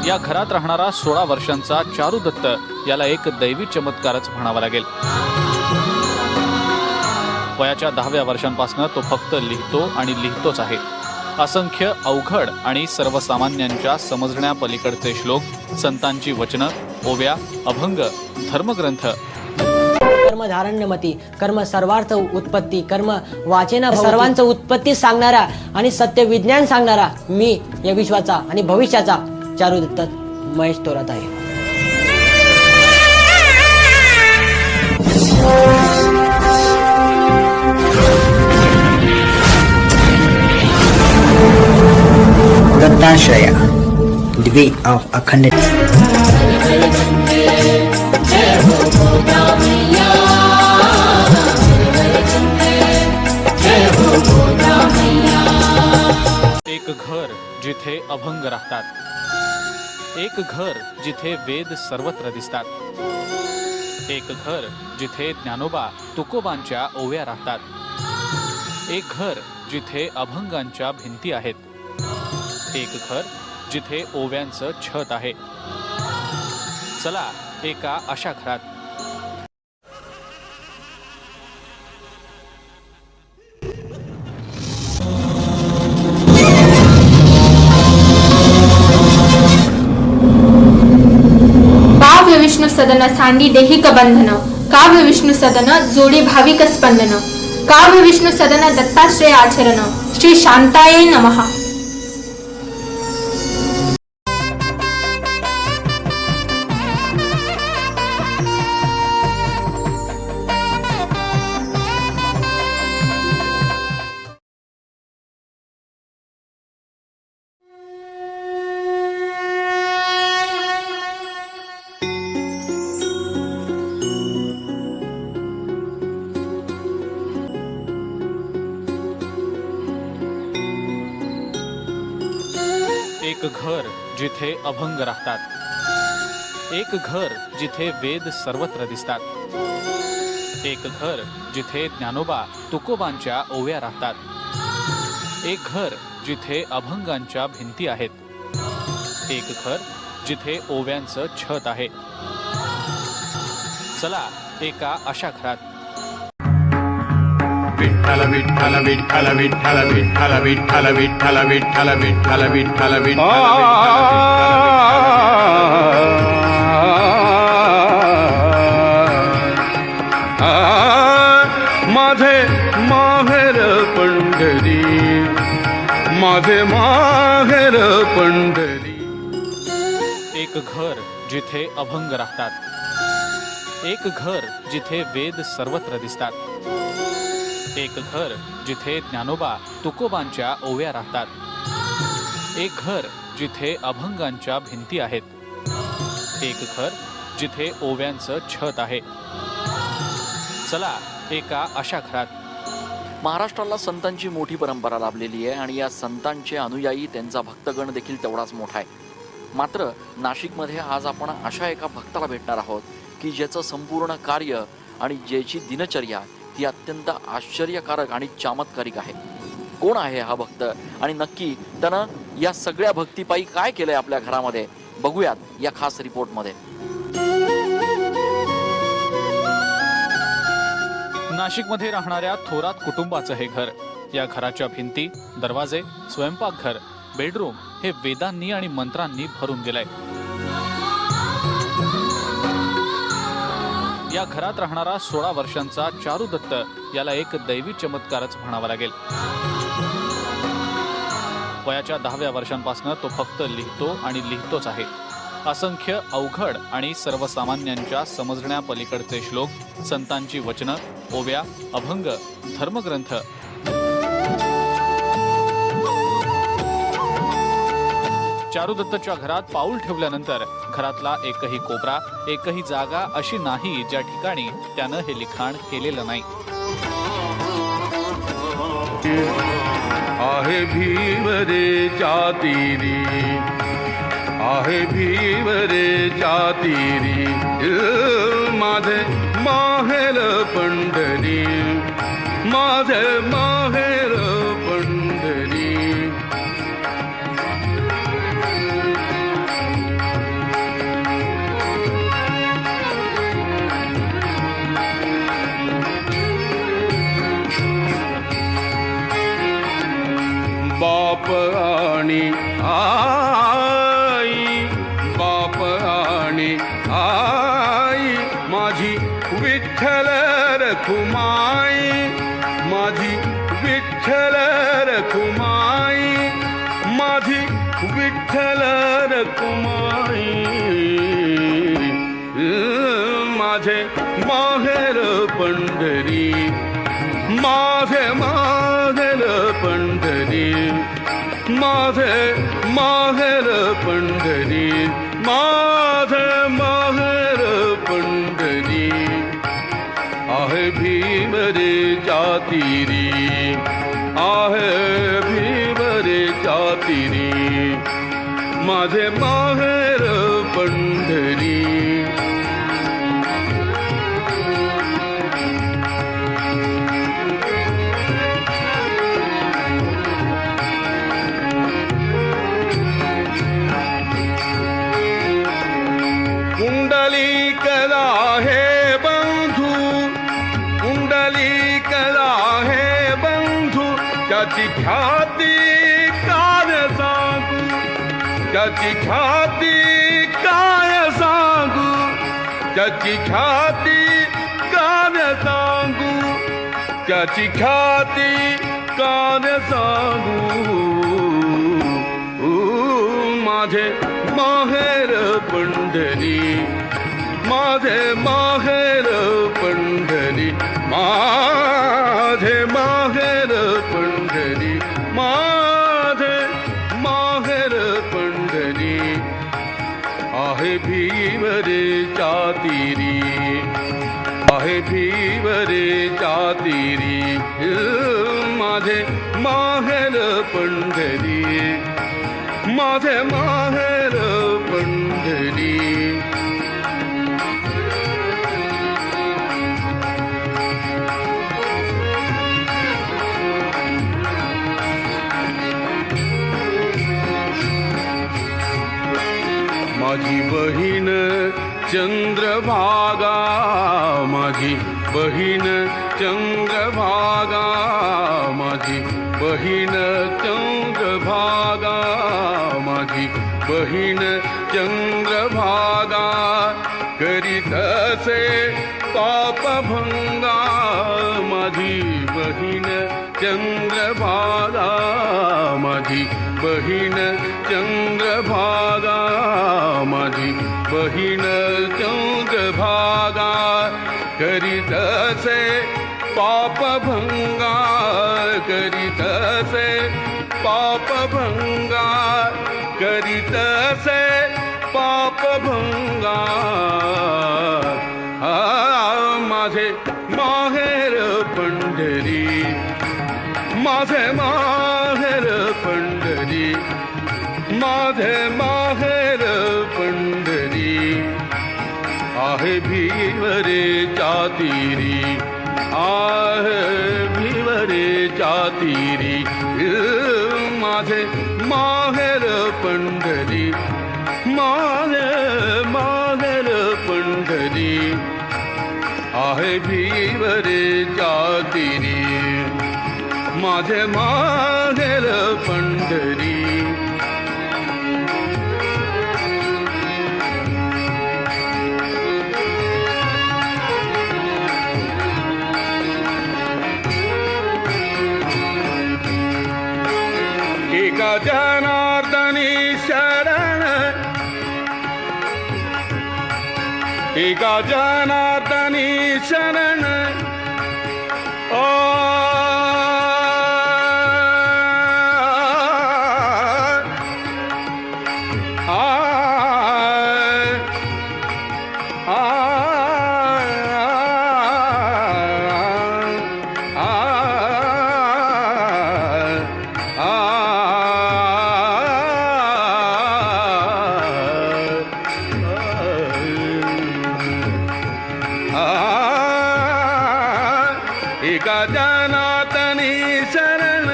या घरात राहणारा 16 वर्षांचा चारू दत्त याला एक दैवी चमत्कारच म्हणावा लागेल। वयाच्या 10व्या वर्षांपासून तो फक्त लिहितो आणि लिहितोच आहे। असंख्य अवघड आणि सर्वसामान्यांच्या समजण्या पलीकडचे श्लोक, संतांची वचनं, ओव्या, अभंग, धर्मग्रंथ, कर्म धारण्यमती, कर्म सर्वार्थ उत्पत्ती, कर्म वाचेना सर्वांचं उत्पत्ती सांगणारा आणि सत्य विज्ञान सांगणारा मी या विश्वाचा आणि भविष्याचा चारू दत्त महेश थोरात आहे। दत्ताश्रया, the way of अखंड। एक घर जिथे अभंग राहतात, एक घर जिथे वेद सर्वत्र दिसतात, एक घर जिथे ज्ञानोबा तुकोबांच्या ओव्या राहतात, एक घर जिथे अभंगांच्या भिंती आहेत, एक घर जिथे ओव्यांचं छत आहे। चला एका अशा घरात। काव्य विष्णु सदन सांडी देहिक बंधन, काव्य विष्णु सदन जोडी भाविक स्पंदन, काव्य विष्णु सदन दत्ताश्रय आचरण, श्री शांताये नमः। एक घर जिथे अभंग राहतात, एक घर जिथे वेद सर्वत्र दिसतात, एक घर जिथे ज्ञानोबा तुकोबांच्या ओव्या राहतात, एक घर जिथे अभंगांच्या भिंती आहेत, एक घर जिथे ओव्यांचं छत आहे। चला एका अशा घरात। विठ्ठल विठ्ठल विठ्ठल विठ्ठल विठ्ठल विठ्ठल विठ्ठल विठ्ठल विठ्ठल विठ्ठल विठ्ठल माझे माहेर पंढरी, माझे माहेर पंढरी। एक घर जिथे अभंग राहतात, एक घर जिथे वेद सर्वत्र दिसतात, एक घर जिथे ज्ञानोबा तुकोबांच्या ओव्या राहतात, एक घर जिथे अभंगांच्या भिंती आहेत, एक घर जिथे ओव्यांचं छत आहे। चला एका अशा घरात। महाराष्ट्राला संतांची मोठी परंपरा लाभलेली आहे आणि या संतांचे अनुयायी, त्यांचा भक्तगण देखील तेवढाच मोठा आहे। मात्र नाशिकमध्ये आज आपण अशा एका भक्ताला भेटणार आहोत की ज्याचं संपूर्ण कार्य आणि ज्याची दिनचर्या ही अत्यंत आश्चर्यकारक आणि चमत्कारिक आहे। कोण आहे हा भक्त आणि नक्की त्यानं या सगळ्या भक्तीपायी काय केलंय आपल्या घरामध्ये, बघूयात या खास रिपोर्टमध्ये। नाशिकमध्ये राहणाऱ्या थोरात कुटुंबाचं हे घर। या घराच्या भिंती, दरवाजे, स्वयंपाकघर, बेडरूम हे वेदांनी आणि मंत्रांनी भरून गेलंय। या घरात राहणारा 16 वर्षांचा चारू दत्त याला एक दैवी चमत्कारच म्हणावा लागेल। वयाच्या 10व्या वर्षांपासून तो फक्त लिहितो आणि लिहितोच आहे। असंख्य अवघड आणि सर्वसामान्यांच्या समजण्या पलीकडचे श्लोक, संतांची वचनं, ओव्या, अभंग, धर्मग्रंथ, चारू दत्तच्या घरात पाऊल ठेवल्यानंतर घरातला एकही कोपरा, एकही जागा अशी नाही ज्या ठिकाणी त्यानं हे लिखाण केलेलं नाही। आहे भीवरे जातीरी, आहे भीवरे जातीरी, माझे माहेर पंढरी, माझे माहेर पंढरी। बाप आणि आई, बाप आणि आई, माझी विठ्ठल रखुमाई, माझी विठ्ठल रखुमाई, माझी विठ्ठल रखुमाई, माझे माहेर पंढरी, माझे माहेर पंढरी, माझे माहेर पंढरी, माझे माहेर पंढरी, आहे भीम रे जातिरी, आहे भीम रे जातिरी, माझे माहेर पंढरी. कुंडलिकला हे बंधू, कुंडलिकला हे बंधू, त्याची ख्याती काय सांगू, त्याची ख्याती काय सांगू, त्याची ख्याती काय सांगू, त्याची ख्याती काय सांगू, माझे माहेर पंढरी, माझे माहेर पंढरी, माझे माहेर पंढरी, माझे माहेर पंढरी, आहे भीम रे जातिरी, आहे भीम रे जातिरी, माझे माहेर पंढरी, माझे माहेर पंढरी. माझी बहीण चंद्रभागा, माझी बहीण चंद्रभागा, माझी बहीण चंद्रभागा, माझी बहीण चंद्रभागा, करीत असे पापभंगा, माझी बहीण चंद्रभागा, माझी बहीण चंद्रभागा, माझी बहीण चंद्रभागा, करीत असे पापभंगा, करीत असे पापभंगा, करीत असे पापभंगा, माझे माहेर पंढरी, माझे माहेर पंढरी, माझे माहेर पंढरी, आहे भीम रे जातिरी, आहे भीम रे जातिरी, माझे माहेर पंढरी, माझे माहेर पंढरी, आहे भीम रे जातिरी, माझे माहेर पंढरी. एका जनार्दनी शरण, एका जनार्दनी शरण, एका जनार्दनी शरण,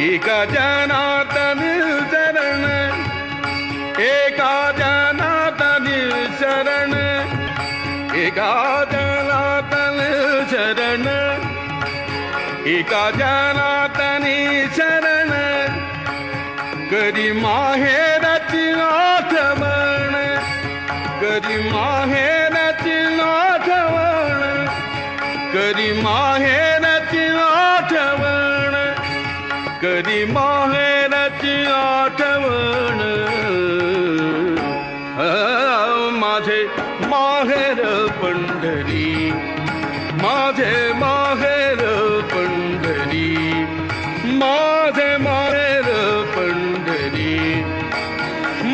एका जनार्दनी शरण, एका जनार्दनी शरण, एका जनार्दनी शरण, एका जनार्दनी शरण. करी माहेराची आठवण, करी माहेराची आठवण, करी माहेराची आठवण, करी माहेराची आठवण. माझे माहेर पंढरी, माझे माहेर पंढरी, माझे माहेर पंढरी,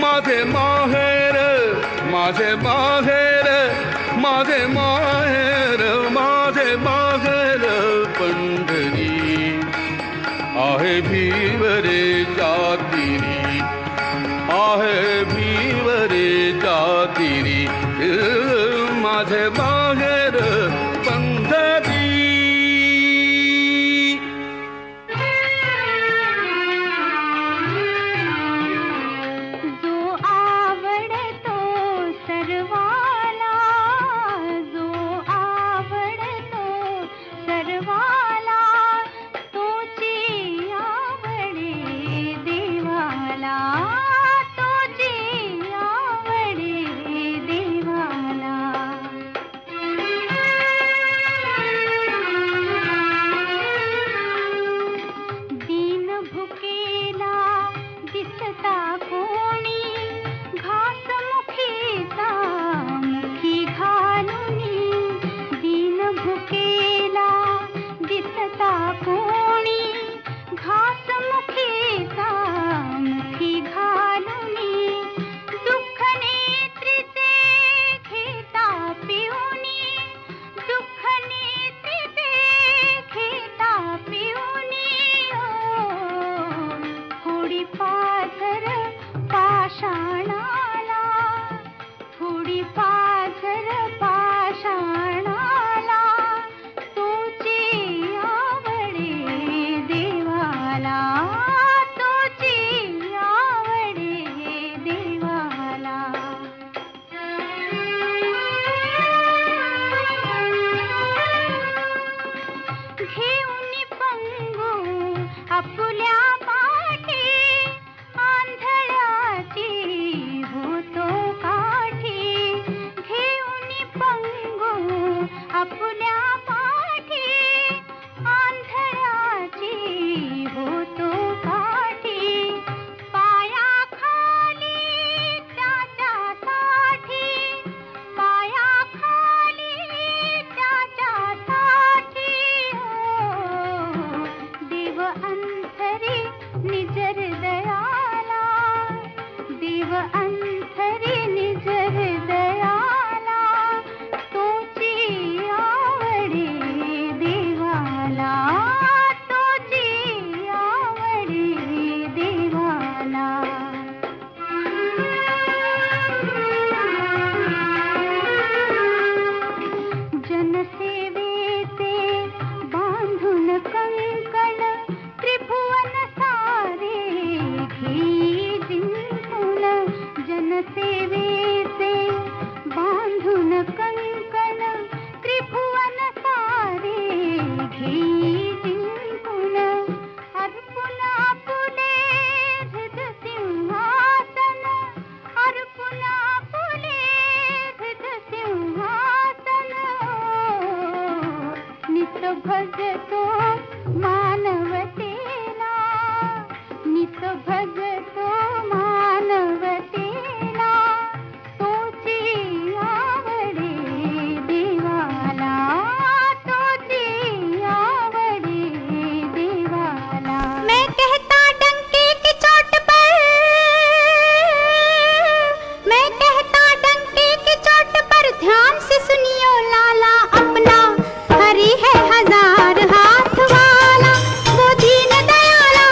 माझे माहेर, माझे माहेर, माझे माहेर, माझे माहेर पंढरी. आहे भीवरे जातिरी, आहे भीवरे जातिरी, माझे माहेर पंढरी. जो आवडतो सर्वाला, जो आवडतो सर्वाला, तोची आवडे देवाला, तोची आवडे देवाला. दीन भुकेला दिसता कोणी, घास मुखीचा मुखी घालुनी. दीन भुकेला दिसता कोणी, घास मुखीचा मुखी घालुनी. दुःख नेत्रीचे घेता पिऊनी, दुःख नेत्रीचे घेता पिऊनी. थोडी पाझर पाषाणाला, थोडी पाझर पाषाणाला, तोची आवडे देवाला, तोची आवडे देवाला. घेऊन पंगू आपुल्या पाठी, आंधळ्याची होतो काठी. घेऊन पंगू आपुल्या पाठी, आंधळ्याची होतो काठी. पायाखाली त्याच्यासाठी, पायाखाली त्याच्यासाठी. देव अंतरी निजर दयाला, देव अंतरी निजर दयाला, तोची आवडे देवाला, तोची आवडे देवाला. जनसेवेचे बांधून कंकण, त्रिभुवन सारे घेई जिंकून. जनसेवेचे बांधून कंकण, त्रिभुवन सारे घेई जिंकून. अर्पुन आपुले हृद सिंहासन, अर्पुन आपुले हृद सिंहासन. नित भजतो मानवतेला, नित भजतो मानवतेला, तोची आवडे देवाला, तोची आवडे देवाला. मैं कहता डंके की चोट पर, मैं कहता डंके की चोट पर, ध्यान से सुनियो लाला अपना, हरि है हजार हाथ वाला, वो दीन दयाला,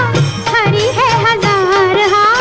हरि है हजार हाथ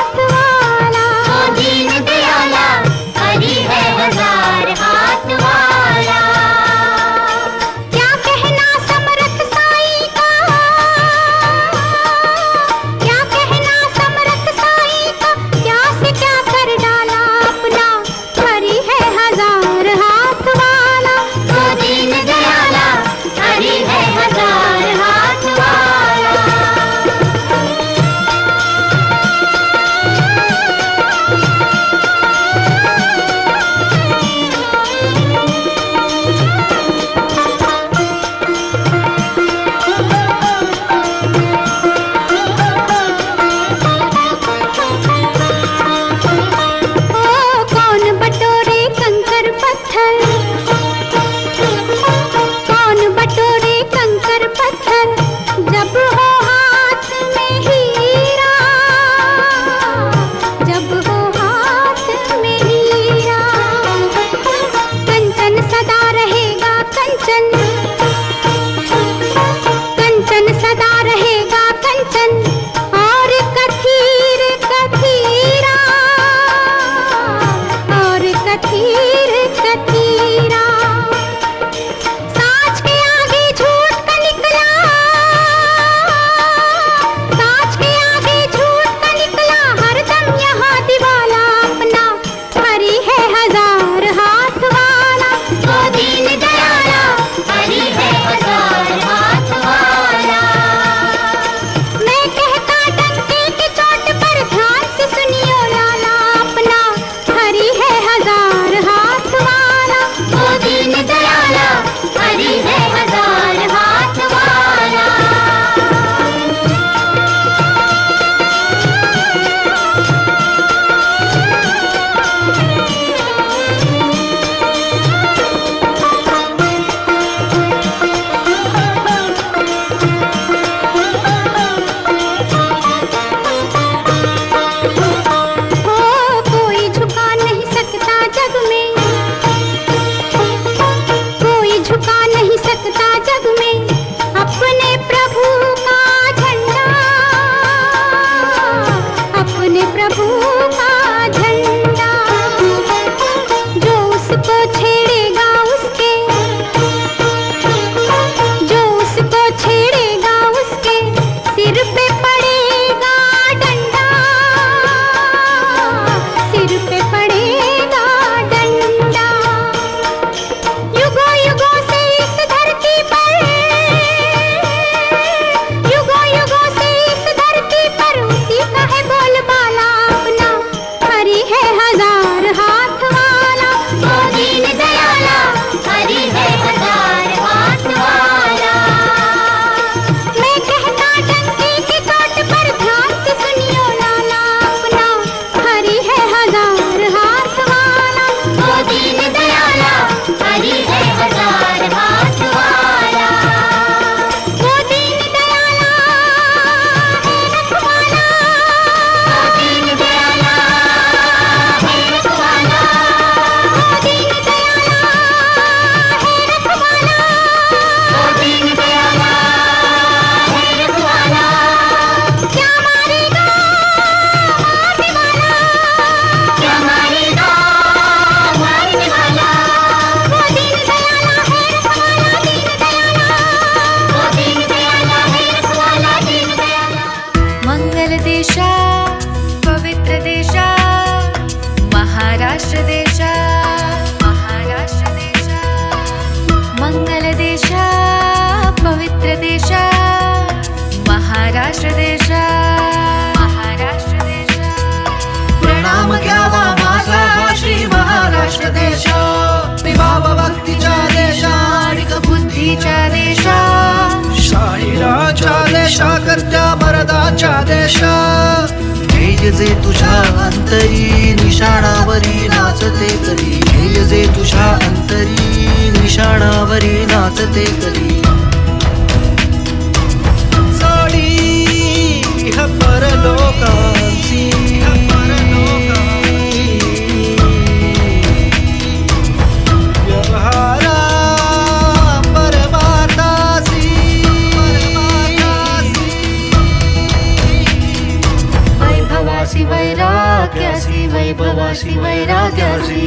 महाराष्ट्र देशा महाराष्ट्र देशा महाराष्ट्र देशा प्रणाम घ्यावा माझा हा श्री महाराष्ट्र देश विभाव भक्तीच्या देशा आणि बुद्धीच्या देशा शाळीराच्या देशा करत्या मरदाच्या देशा ध्येय जे तुझ्या अंतरी निशाणावरी नाचते करी ध्येय जे तुझ्या अंतरी निशाणावरी नाचते करी साडी ह परलोकांची व्यवहारा परमार्थासी वैभवासी वैराग्यासी वैभवासी वैराग्यासी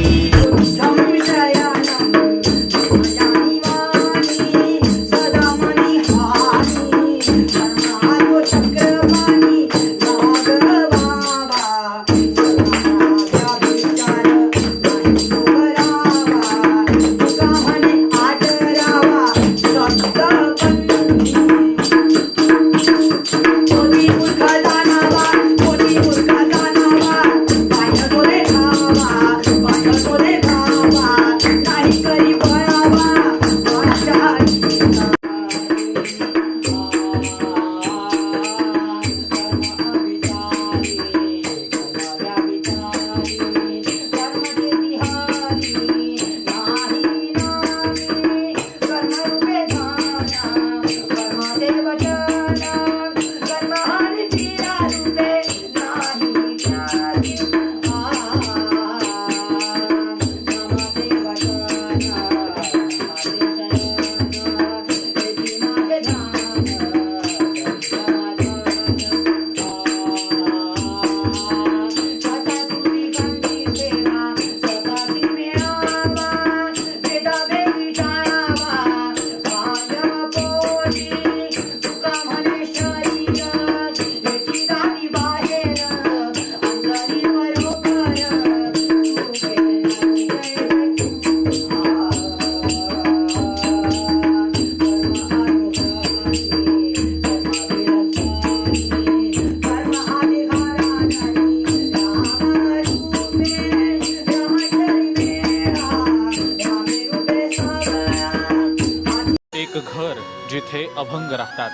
एक घर जिथे अभंग राहतात,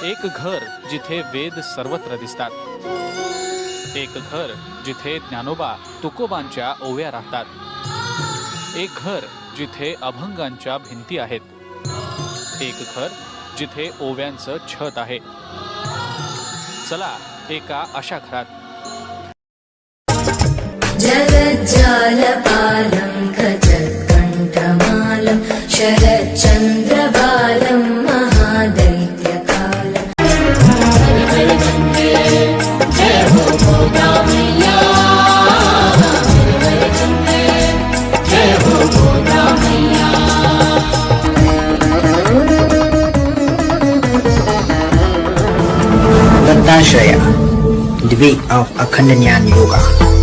एक घर जिथे वेद सर्वत्र दिसतात, एक घर जिथे ज्ञानोबा तुकोबांच्या ओव्या राहतात, एक घर जिथे अभंगांच्या भिंती आहेत, एक घर जिथे ओव्यांचं छत आहे. चला एका अशा घरात जगज्जालपालं खचत्कण्ठमालं शरच्चन्द्रबालं महादैत्यकालं दत्ताश्रया the way of Akhand Jnana Yoga.